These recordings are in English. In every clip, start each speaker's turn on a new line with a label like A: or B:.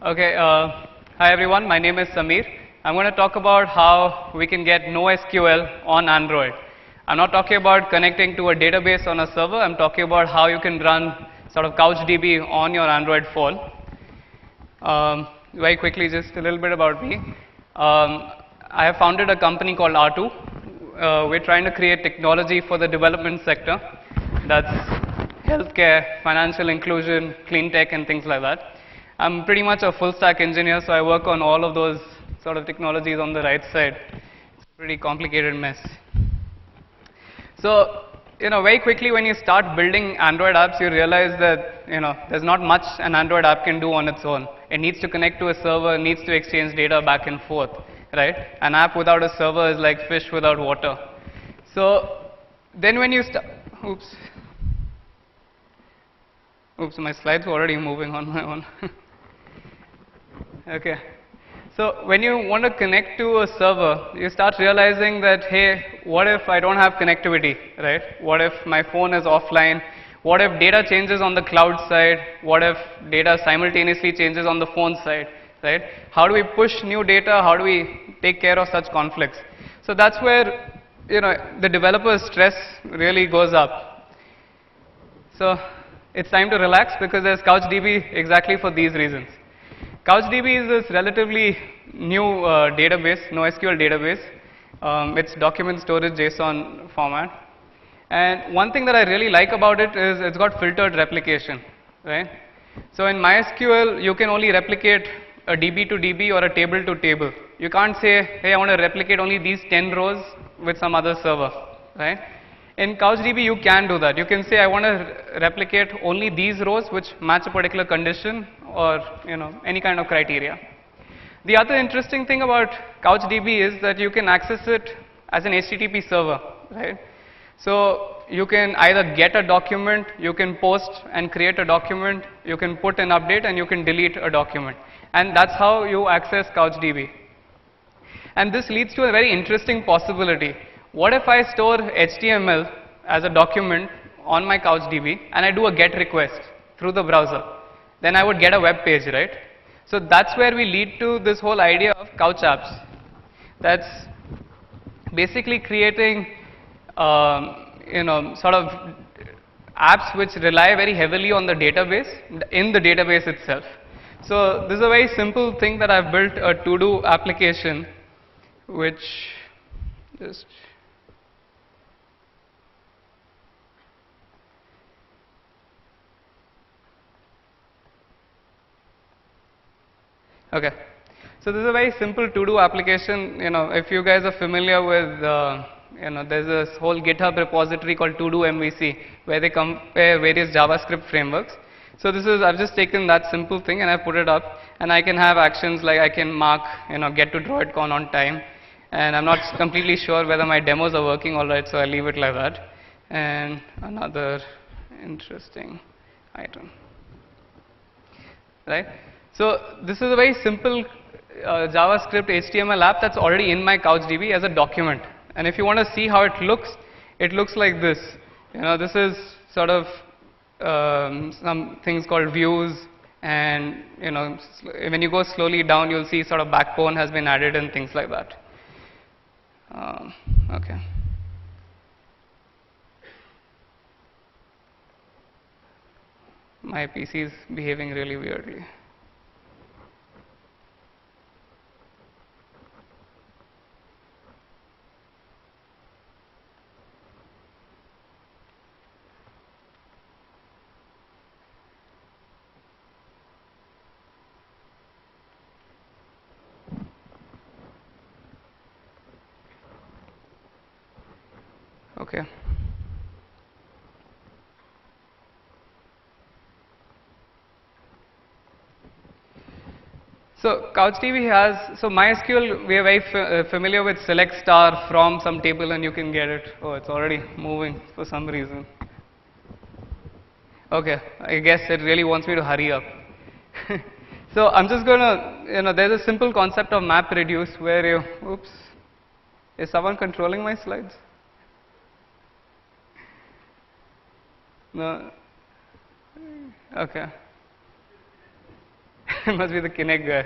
A: Okay, hi everyone, my name is Samir. I'm going to talk about how we can get NoSQL on Android. I'm not talking about connecting to a database on a server, I'm talking about how you can run sort of CouchDB on your Android phone. Very quickly, just a little bit about me. I have founded a company called R2. We're trying to create technology for the development sector. That's healthcare, financial inclusion, clean tech, and things like that. I'm pretty much a full stack engineer, so I work on all of those sort of technologies on the right side. It's a pretty complicated mess. So, very quickly when you start building Android apps, you realize that, there's not much an Android app can do on its own. It needs to connect to a server, needs to exchange data back and forth, right? An app without a server is like fish without water. So, then when you start, oops, my slides were already moving on my own. Okay. So when you want to connect to a server, you start realizing that, hey, what if I don't have connectivity, right? What if my phone is offline? What if data changes on the cloud side? What if data simultaneously changes on the phone side, right? How do we push new data? How do we take care of such conflicts? So that's where, the developer's stress really goes up. So it's time to relax because there's CouchDB exactly for these reasons. CouchDB is this relatively new database, NoSQL database. It's document storage JSON format. And one thing that I really like about it is it's got filtered replication, right? So in MySQL, you can only replicate a DB to DB or a table to table. You can't say, hey, I want to replicate only these 10 rows with some other server, right? In CouchDB, you can do that. You can say, I want to replicate only these rows which match a particular condition or any kind of criteria. The other interesting thing about CouchDB is that you can access it as an HTTP server, right? So you can either get a document, you can post and create a document, you can put an update, and you can delete a document. And that's how you access CouchDB. And this leads to a very interesting possibility. What if I store HTML as a document on my CouchDB and I do a GET request through the browser? Then I would get a web page, right? So that's where we lead to this whole idea of couch apps. That's basically creating, sort of apps which rely very heavily on the database, in the database itself. So this is a very simple thing that I've built, a to-do application, which just okay. So this is a very simple to-do application. If you guys are familiar with, there's this whole GitHub repository called to-do MVC where they compare various JavaScript frameworks. So I've just taken that simple thing and I put it up, and I can have actions like I can mark, get to DroidCon on time. And I'm not completely sure whether my demos are working all right, so I leave it like that. And another interesting item, right? So this is a very simple JavaScript HTML app that's already in my CouchDB as a document. And if you want to see how it looks like this. This is sort of some things called views, and when you go slowly down, you'll see sort of backbone has been added and things like that. Okay. My PC is behaving really weirdly. Okay. So CouchDB has, so MySQL, we are very familiar with select star from some table and you can get it. Oh, it's already moving for some reason. Okay, I guess it really wants me to hurry up. So I'm just going to, there's a simple concept of map reduce where you, oops, is someone controlling my slides? No. Okay. Must be the Kinect guy.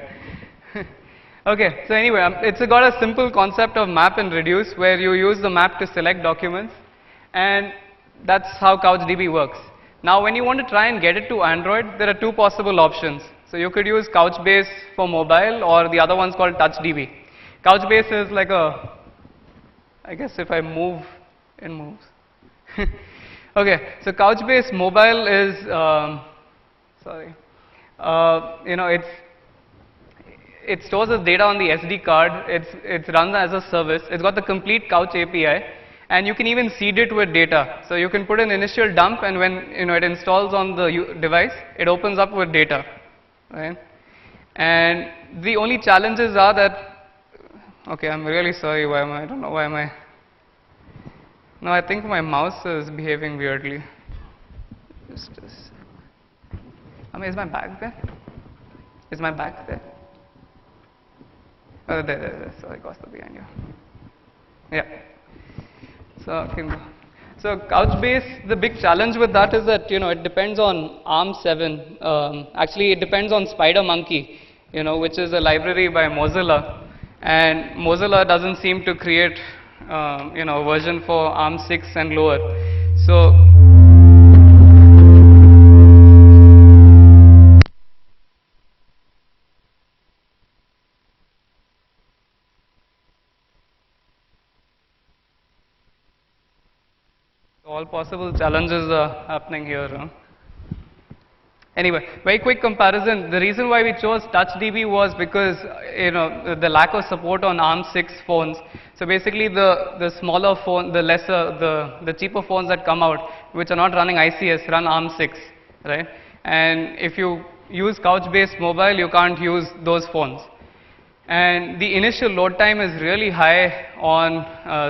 A: Okay, so anyway, it's got a simple concept of map and reduce where you use the map to select documents, and that's how CouchDB works. Now when you want to try and get it to Android, there are two possible options. So you could use Couchbase for mobile, or the other one's called TouchDB. Couchbase is like a, I guess if I move, it moves. Okay, so Couchbase mobile is, sorry, you know, it stores its data on the SD card. It's run as a service. It's got the complete Couch API, and you can even seed it with data. So you can put an initial dump, and when it installs on the device, it opens up with data, right? And the only challenges are that, okay, I'm really sorry. Why am I? I don't know why am I. No, I think my mouse is behaving weirdly. Just a sec. I mean, is my bag there? Is my bag there? Oh, there. Sorry, Costa behind you. Yeah. So, so Couchbase, the big challenge with that is that it depends on ARM7. Actually, it depends on SpiderMonkey, which is a library by Mozilla, and Mozilla doesn't seem to create, a version for ARM6 and lower. So. All possible challenges are happening here. Huh? Anyway, very quick comparison. The reason why we chose TouchDB was because the lack of support on ARM6 phones. So basically, the smaller phone, the cheaper phones that come out, which are not running ICS, run ARM6, right? And if you use Couchbase mobile, you can't use those phones. And the initial load time is really high on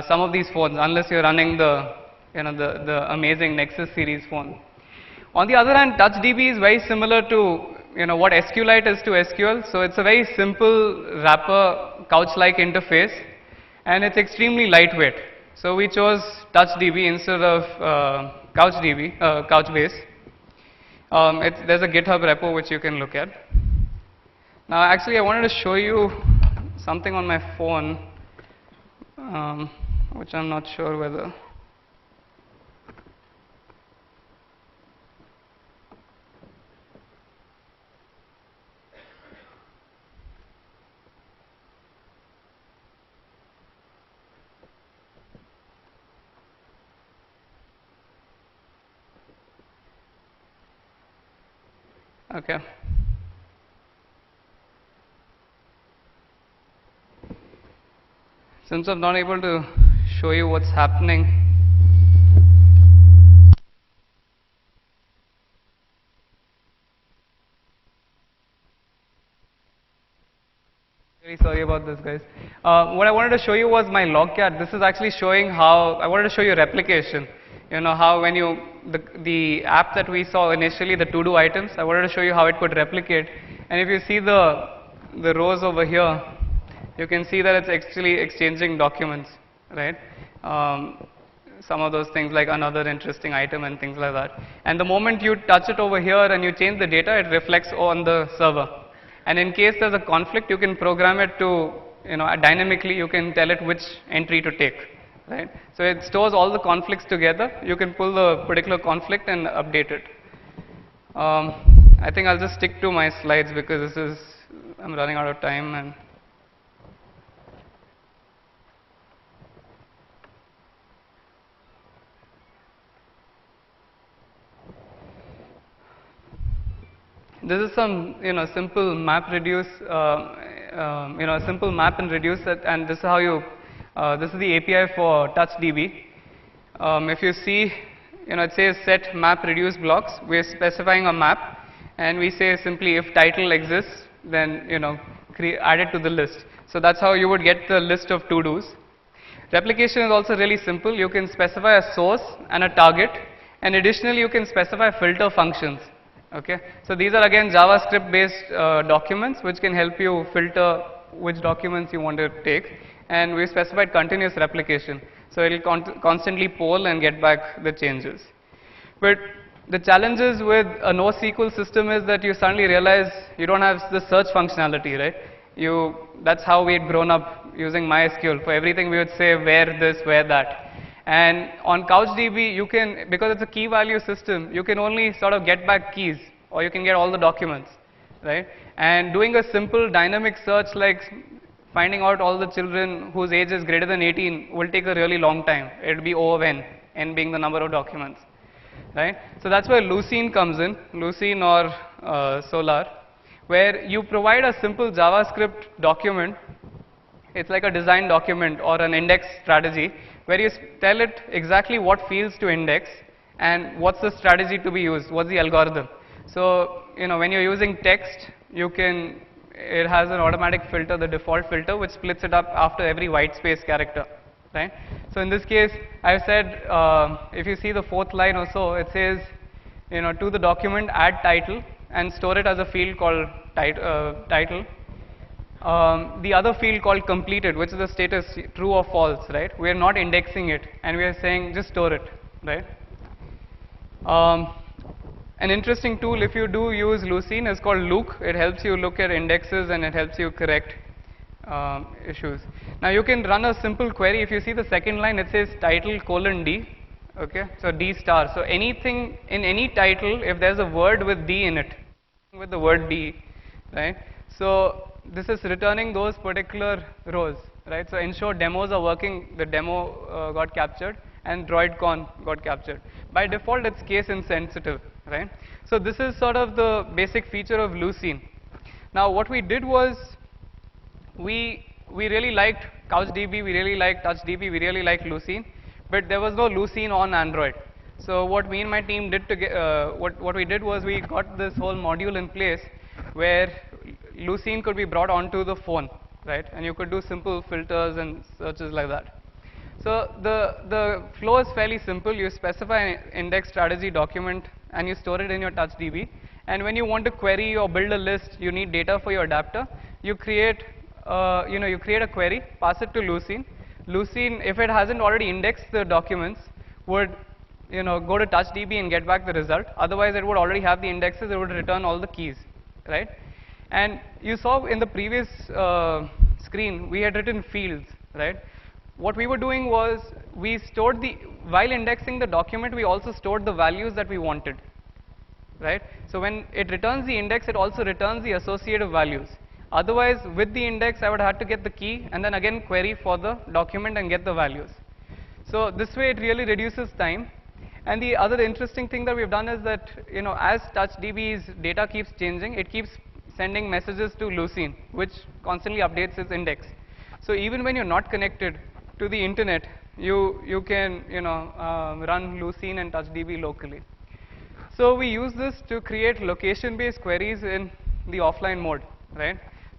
A: some of these phones, unless you're running the amazing Nexus series phone. On the other hand, TouchDB is very similar to what SQLite is to SQL. So it's a very simple wrapper couch-like interface, and it's extremely lightweight. So we chose TouchDB instead of Couchbase. There's a GitHub repo which you can look at. Now, actually, I wanted to show you something on my phone, which I'm not sure whether. Okay. Since I'm not able to show you what's happening, very sorry about this, guys. What I wanted to show you was my logcat. This is actually showing how I wanted to show you replication. How when the app that we saw initially, the to-do items, I wanted to show you how it could replicate. And if you see the rows over here, you can see that it's actually exchanging documents, right? Some of those things like another interesting item and things like that. And the moment you touch it over here and you change the data, it reflects on the server. And in case there's a conflict, you can program it to, dynamically you can tell it which entry to take. Right? So it stores all the conflicts together. You can pull the particular conflict and update it. I think I'll just stick to my slides because I'm running out of time. And this is some simple map reduce, simple map and reduce it, and this is how you. This is the API for TouchDB. If you see, it says set map reduce blocks. We're specifying a map, and we say simply if title exists, then add it to the list. So that's how you would get the list of to-dos. Replication is also really simple. You can specify a source and a target, and additionally you can specify filter functions. Okay, so these are again JavaScript-based documents which can help you filter which documents you want to take. And we specified continuous replication, so it will constantly poll and get back the changes. But The challenges with a NoSQL system is that you suddenly realize you don't have the search functionality, right? That's how we had grown up using MySQL. For everything we would say where this, where that. And on CouchDB, you can, because it's a key value system, you can only sort of get back keys, or you can get all the documents, right? And doing a simple dynamic search like finding out all the children whose age is greater than 18 will take a really long time. It will be O of n, n being the number of documents, right? So that's where Lucene comes in, Lucene or Solar, where you provide a simple JavaScript document. It's like a design document or an index strategy where you tell it exactly what fields to index and what's the strategy to be used, what's the algorithm. So, when you're using text, it has an automatic filter, the default filter, which splits it up after every white space character, right? So in this case, I've said, if you see the fourth line or so, it says, to the document add title and store it as a field called title. The other field called completed, which is the status true or false, right? We are not indexing it, and we are saying just store it, right? An interesting tool, if you do use Lucene, is called Luke. It helps you look at indexes and it helps you correct issues. Now you can run a simple query. If you see the second line, it says title : D. Okay, so D star. So anything in any title, if there's a word with D in it, with the word D, right? So this is returning those particular rows, right? So ensure demos are working. The demo got captured, and DroidCon got captured. By default, it's case insensitive, right? So this is sort of the basic feature of Lucene. Now what we did was, we really liked CouchDB, we really liked TouchDB, we really liked Lucene, but there was no Lucene on Android. So what me and my team did to get, what we did was we got this whole module in place where Lucene could be brought onto the phone, right? And you could do simple filters and searches like that. So the flow is fairly simple. You specify an index strategy document and you store it in your TouchDB. And when you want to query or build a list, you need data for your adapter. You create, you create a query, pass it to Lucene. Lucene, if it hasn't already indexed the documents, would go to TouchDB and get back the result. Otherwise, it would already have the indexes. It would return all the keys, right? And you saw in the previous screen, we had written fields, right? What we were doing was, we stored while indexing the document, we also stored the values that we wanted, right? So when it returns the index, it also returns the associative values. Otherwise, with the index, I would have to get the key and then again query for the document and get the values. So this way, it really reduces time. And the other interesting thing that we've done is that, as TouchDB's data keeps changing, it keeps sending messages to Lucene, which constantly updates its index. So even when you're not connected to the internet, you can run Lucene and TouchDB locally. So we use this to create location-based queries in the offline mode, right?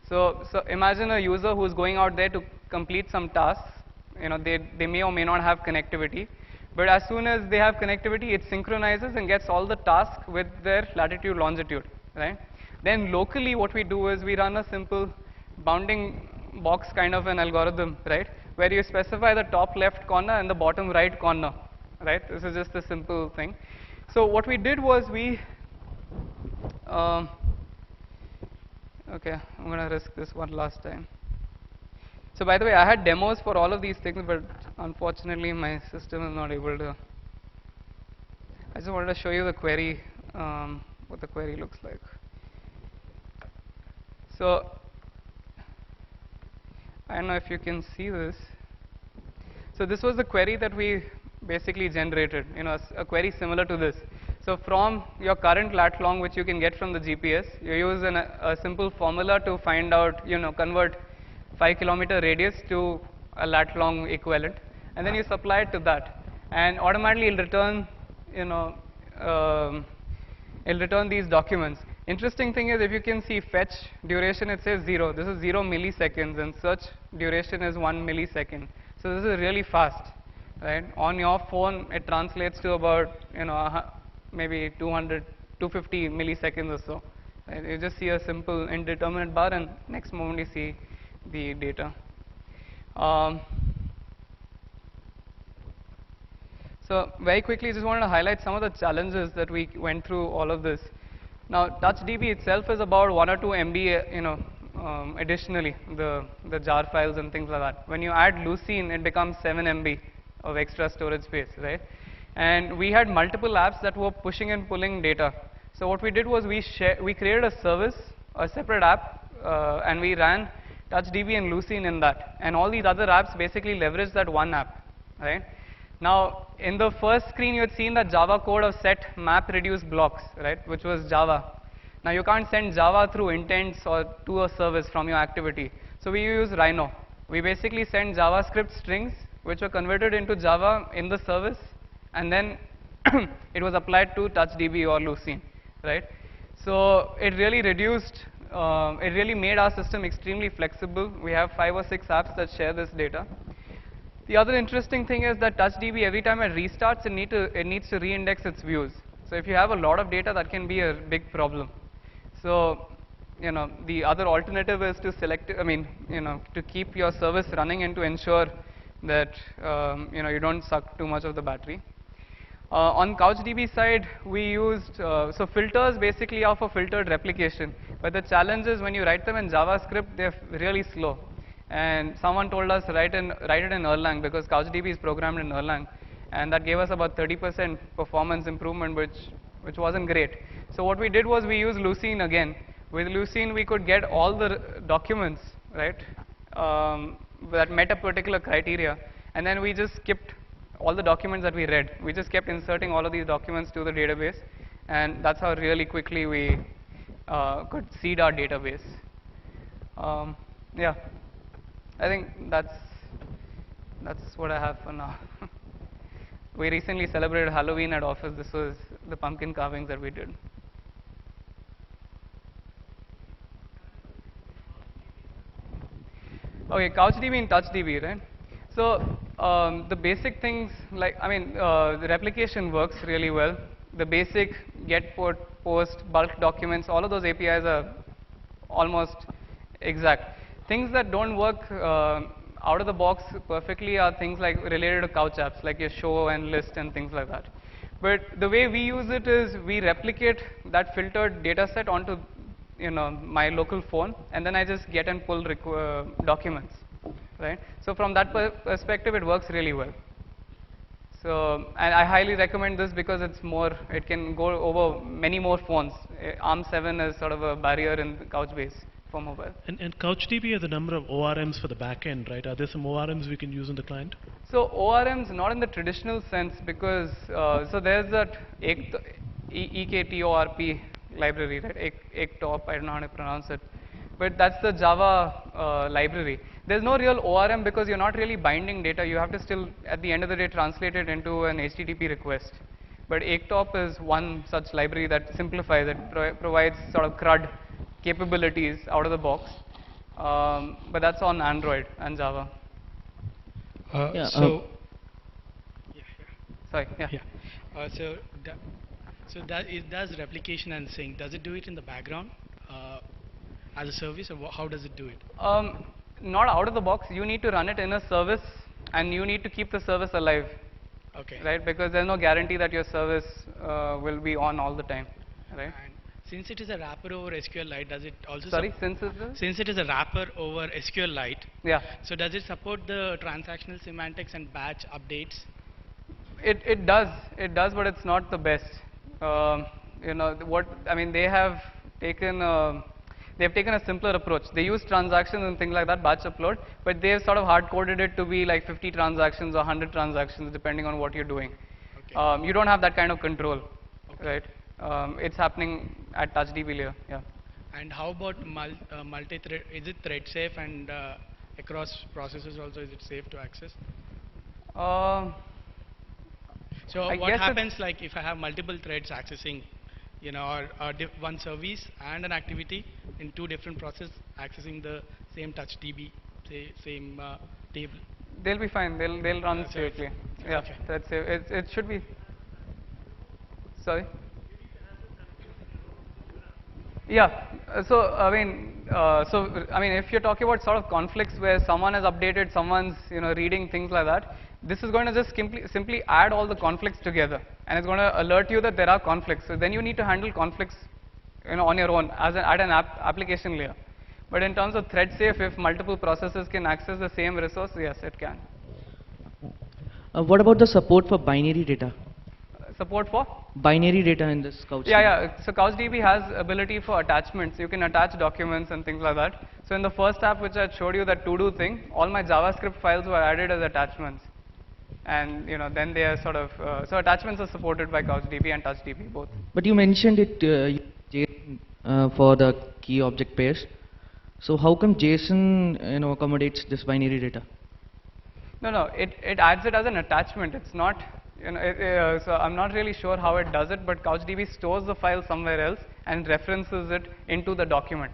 A: So imagine a user who's going out there to complete some tasks. They may or may not have connectivity, but as soon as they have connectivity, it synchronizes and gets all the tasks with their latitude, longitude, right? Then locally, what we do is we run a simple bounding box kind of an algorithm, right? Where you specify the top left corner and the bottom right corner, right? This is just a simple thing. So what we did was okay, I'm going to risk this one last time. So by the way, I had demos for all of these things, but unfortunately my system is not able to. I just wanted to show you the query, what the query looks like. So I don't know if you can see this. So this was the query that we basically generated, a query similar to this. So from your current lat long, which you can get from the GPS, you use a simple formula to find out, convert 5-kilometer radius to a lat long equivalent, and then you supply it to that, and automatically it'll return, it'll return these documents. Interesting thing is, if you can see fetch duration, it says 0. This is 0 milliseconds, and search duration is 1 millisecond. So this is really fast, right? On your phone, it translates to about, maybe 250 milliseconds or so. Right? You just see a simple indeterminate bar, and next moment you see the data. So very quickly, just wanted to highlight some of the challenges that we went through all of this. Now, TouchDB itself is about 1 or 2 MB, additionally, the jar files and things like that. When you add Lucene, it becomes 7 MB of extra storage space, right? And we had multiple apps that were pushing and pulling data. So what we did was we created a service, a separate app, and we ran TouchDB and Lucene in that. And all these other apps basically leverage that one app, right? Now, in the first screen, you had seen the Java code of set map reduce blocks, right, which was Java. Now, you can't send Java through intents or to a service from your activity. So we use Rhino. We basically send JavaScript strings, which were converted into Java in the service, and then it was applied to TouchDB or Lucene, right? So it really reduced, it really made our system extremely flexible. We have 5 or 6 apps that share this data. The other interesting thing is that TouchDB, every time it restarts, it needs to reindex its views. So if you have a lot of data, that can be a big problem. So, the other alternative is to to keep your service running and to ensure that, you don't suck too much of the battery. On CouchDB side, we used, so filters basically are for filtered replication. But the challenge is when you write them in JavaScript, they're really slow. And someone told us write it in Erlang because CouchDB is programmed in Erlang. And that gave us about 30% performance improvement, which wasn't great. So what we did was we used Lucene again. With Lucene, we could get all the documents, right, that met a particular criteria. And then we just skipped all the documents that we read. We just kept inserting all of these documents to the database. And that's how really quickly we could seed our database. Yeah. I think that's what I have for now. We recently celebrated Halloween at office. This was the pumpkin carvings that we did. Okay, CouchDB and TouchDB, right? So the basic things, the replication works really well. The basic get, put, post, bulk documents, all of those APIs are almost exact. Things that don't work out of the box perfectly are things like related to couch apps, like your show and list and things like that. But the way we use it is we replicate that filtered data set onto my local phone, and then I just get and pull documents, right? So from that perspective, it works really well. So, and I highly recommend this because it can go over many more phones. ARM7 is sort of a barrier in Couchbase. For mobile.
B: And CouchDB has a number of ORMs for the backend, right? Are there some ORMs we can use on the client?
A: So ORMs, not in the traditional sense, because so there's that EKTORP library, right? EKTOP, I don't know how to pronounce it, but that's the Java library. There's no real ORM because you're not really binding data. You have to still, at the end of the day, translate it into an HTTP request. But EKTOP is one such library that simplifies it, provides sort of CRUD capabilities out of the box, but that's on Android and Java. Sorry. Yeah.
C: So it does replication and sync. Does it do it in the background as a service, or how does it do it?
A: Not out of the box. You need to run it in a service, and you need to keep the service alive.
C: Okay.
A: Right, because there's no guarantee that your service will be on all the time. Right.
C: And since it is a wrapper over SQLite, does it also?
A: Sorry,
C: since it is a wrapper over SQLite.
A: Yeah.
C: So does it support the transactional semantics and batch updates?
A: It does, but it's not the best. They have taken a simpler approach. They use transactions and things like that, batch upload, but they've sort of hard-coded it to be like 50 transactions or 100 transactions, depending on what you're doing. Okay. You don't have that kind of control, okay, right? It's happening at TouchDB layer, yeah.
C: And how about multi-thread? Is it thread safe, and across processors also, is it safe to access? So what happens like if I have multiple threads accessing, or one service and an activity in 2 different processes accessing the same TouchDB, same table?
A: They'll be fine. They'll run safely. Yeah,
C: okay.
A: That's it. It should be. Sorry. Yeah. If you're talking about sort of conflicts where someone has updated, someone's reading things like that, this is going to just simply add all the conflicts together, and it's going to alert you that there are conflicts. So then you need to handle conflicts, on your own at an application layer. But in terms of thread safe, if multiple processes can access the same resource, yes, it can.
D: What about the support for binary data?
A: Support for?
D: Binary data in this CouchDB.
A: Yeah. So CouchDB has ability for attachments. You can attach documents and things like that. So in the first app which I showed you, that to-do thing, all my JavaScript files were added as attachments. And then they are sort of, so attachments are supported by CouchDB and TouchDB both.
D: But you mentioned it for the key object pairs. So how come JSON accommodates this binary data?
A: No, it adds it as an attachment. It's not, so I'm not really sure how it does it, but CouchDB stores the file somewhere else and references it into the document.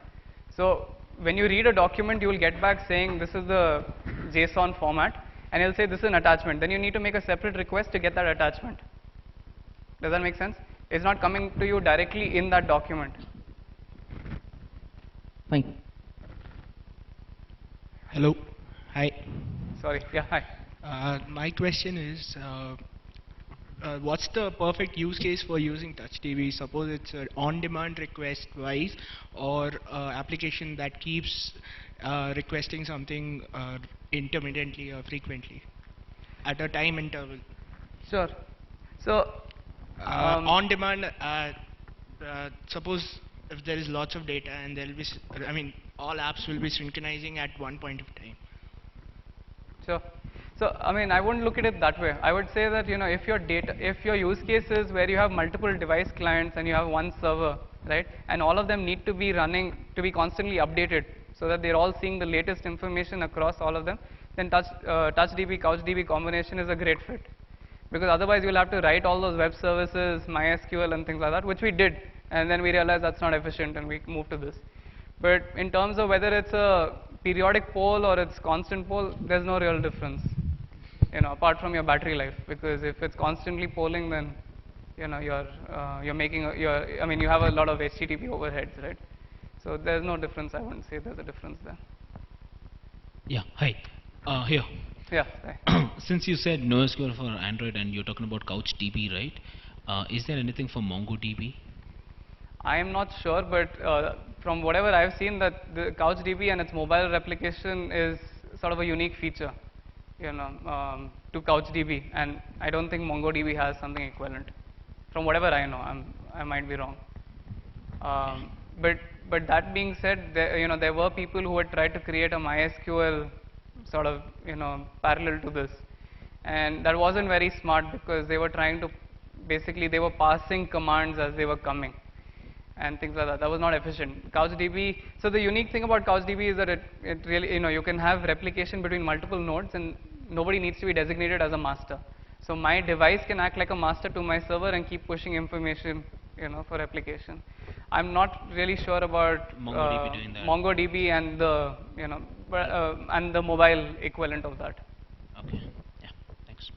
A: So when you read a document, you will get back saying this is the JSON format, and it'll say this is an attachment. Then you need to make a separate request to get that attachment. Does that make sense? It's not coming to you directly in that document.
D: Fine.
E: Hello. Hi.
A: Sorry. Yeah, hi.
E: My question is, what's the perfect use case for using TouchDB? Suppose it's an on-demand request wise, or application that keeps requesting something intermittently or frequently at a time interval.
A: Sure. So
E: on demand, suppose if there is lots of data and there will be, all apps will be synchronizing at one point of time.
A: Sure. So I wouldn't look at it that way. I would say that if your use case is where you have multiple device clients and you have one server, right, and all of them need to be running to be constantly updated so that they're all seeing the latest information across all of them, then TouchDB CouchDB combination is a great fit. Because otherwise you'll have to write all those web services, MySQL and things like that, which we did, and then we realized that's not efficient and we moved to this. But in terms of whether it's a periodic poll or it's constant poll, there's no real difference, apart from your battery life. Because if it's constantly polling, then you're making you have a lot of HTTP overheads, right? So there's no difference. I wouldn't say there's a difference there.
F: Yeah. Hi. Here.
A: Yeah. Hi.
F: Since you said NoSQL for Android and you're talking about CouchDB, right? Is there anything for MongoDB?
A: I am not sure, but from whatever I've seen, that the CouchDB and its mobile replication is sort of a unique feature, to CouchDB, and I don't think MongoDB has something equivalent. From whatever I know, I might be wrong. But that being said, there were people who had tried to create a MySQL sort of parallel to this, and that wasn't very smart because they were trying to they were passing commands as they were coming and things like that. That was not efficient. CouchDB, so the unique thing about CouchDB is that it really, you can have replication between multiple nodes and nobody needs to be designated as a master. So my device can act like a master to my server and keep pushing information, for replication. I'm not really sure about
F: MongoDB doing that.
A: MongoDB and the, and the mobile equivalent of that.
F: Okay. Yeah. Thanks.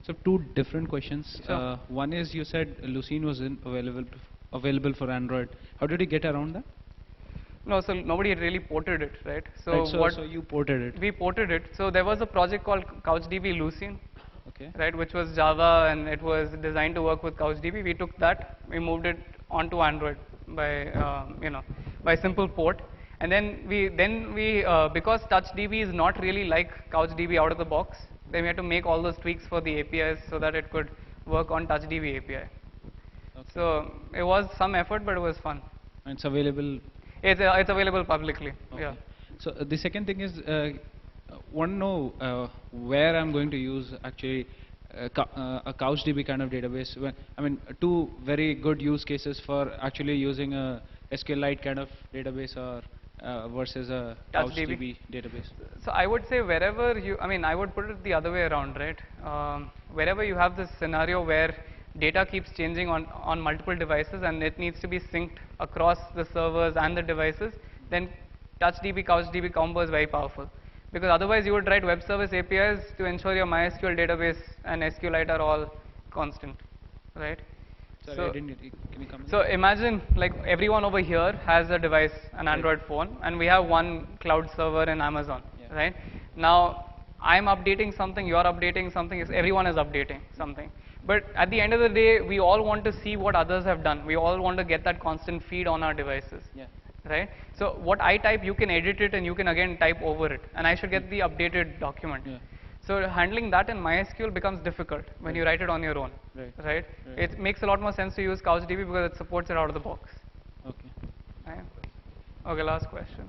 G: So two different questions.
A: Sure.
G: One is you said Lucene was available for Android. How did you get around that?
A: No, so nobody had really ported it, right?
G: So, so you ported it.
A: We ported it. So there was a project called CouchDB Lucene,
G: Okay.
A: right, which was Java and it was designed to work with CouchDB. We took that, we moved it onto Android by by simple port, and then we because TouchDB is not really like CouchDB out of the box, then we had to make all those tweaks for the APIs so that it could work on TouchDB API.
G: Okay.
A: So it was some effort, but it was fun.
G: And it's available.
A: It's available publicly.
G: Okay.
A: Yeah.
G: So the second thing is, want to know where I'm going to use actually a CouchDB kind of database. Two very good use cases for actually using a SQLite kind of database or versus a CouchDB database.
A: So I would say wherever you, I would put it the other way around, right? Wherever you have this scenario where data keeps changing on multiple devices and it needs to be synced across the servers and the devices, then TouchDB, CouchDB combo is very powerful. Because otherwise you would write web service APIs to ensure your MySQL database and SQLite are all constant, right?
G: Sorry,
A: So-
G: I didn't get it. Can you come again?
A: So imagine like everyone over here has a device, an Android phone, and we have one cloud server in Amazon,
G: Yeah.
A: right? Now I'm updating something, you're updating something, everyone is updating something. But at the end of the day, we all want to see what others have done. We all want to get that constant feed on our devices,
G: Yeah.
A: right? So what I type, you can edit it and you can again type over it, and I should get the updated document.
G: Yeah.
A: So handling that in MySQL becomes difficult when you write it on your own,
G: Right.
A: right?
G: Right.
A: It makes a lot more sense to use CouchDB because it supports it out of the box.
G: Okay.
A: Right? Okay, last question.